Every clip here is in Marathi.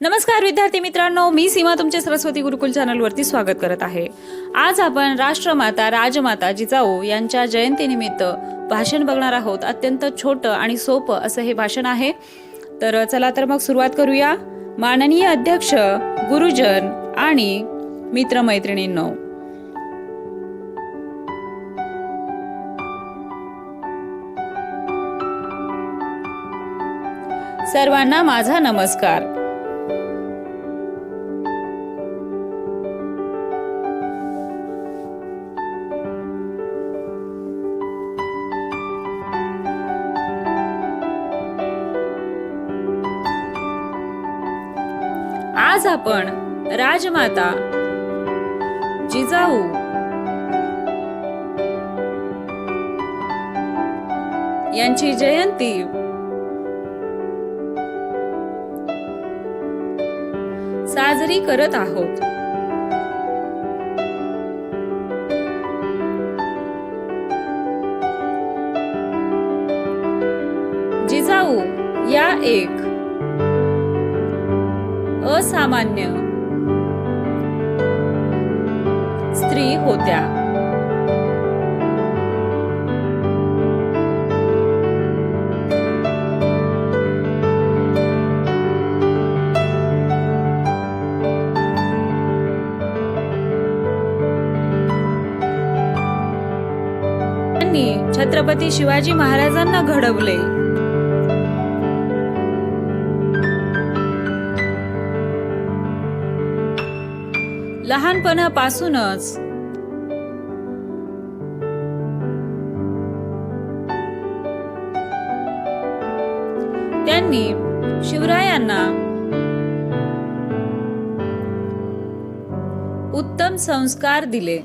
नमस्कार विद्यार्थी मित्रांनो, मी सीमा तुमचे सरस्वती गुरुकुल चॅनलवरती स्वागत करत आहे। आज आपण राष्ट्रमाता राजमाता जिजाऊ यांच्या जयंतीनिमित्त भाषण बघणार आहोत। अत्यंत छोटं आणि सोपं असं हे भाषण आहे। तर चला तर मग सुरुवात करूया। माननीय अध्यक्ष, गुरुजन आणि मित्रमैत्रिणींनो, सर्वांना माझा नमस्कार। आज आपण राजमाता जिजाऊ यांची जयंती साजरी करत आहोत। जिजाऊ या एक असामान्य स्त्री होत्या। त्यांनी छत्रपती शिवाजी महाराजांना घडवले। लहानपणापासूनच त्यांनी शिवरायांना उत्तम संस्कार दिले।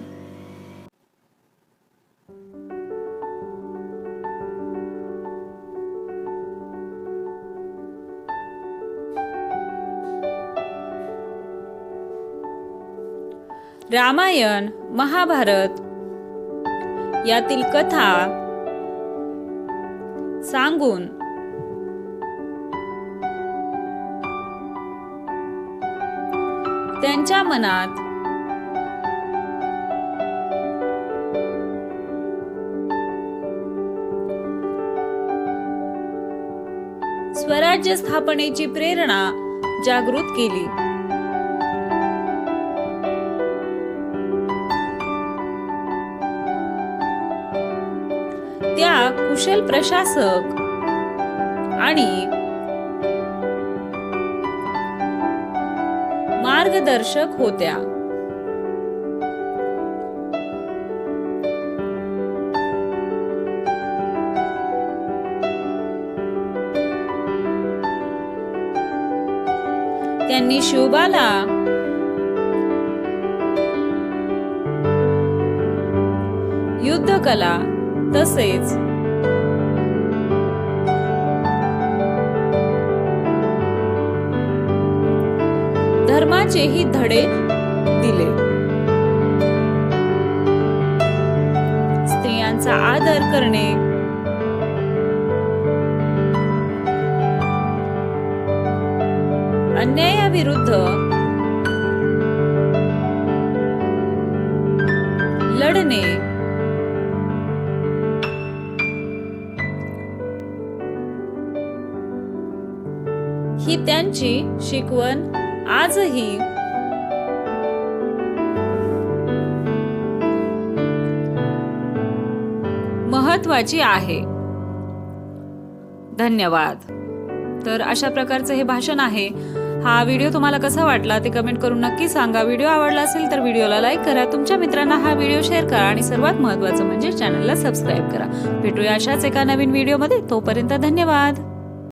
रामायण, महाभारत यातील कथा सांगून त्यांच्या मनात स्वराज्य स्थापनेची प्रेरणा जागृत केली। त्या कुशल प्रशासक आणि मार्गदर्शक होत्या। त्यांनी शिवबाला युद्धकला तसेच धर्माचेही धडे दिले। स्त्रियांचा आदर करणे, अन्यायाविरुद्ध लढणे, ही त्यांची शिकवण आजही महत्वाची आहे। धन्यवाद। तर अशा प्रकारचे हे भाषण आहे। हा व्हिडिओ तुम्हाला कसा वाटला ते कमेंट करून नक्की सांगा। व्हिडिओ आवडला असेल तर व्हिडिओला लाईक करा, तुमच्या मित्रांना हा व्हिडिओ शेअर करा आणि सर्वात महत्त्वाचं म्हणजे चॅनलला सबस्क्राईब करा। भेटूया अशाच एका नवीन व्हिडिओमध्ये। तोपर्यंत धन्यवाद।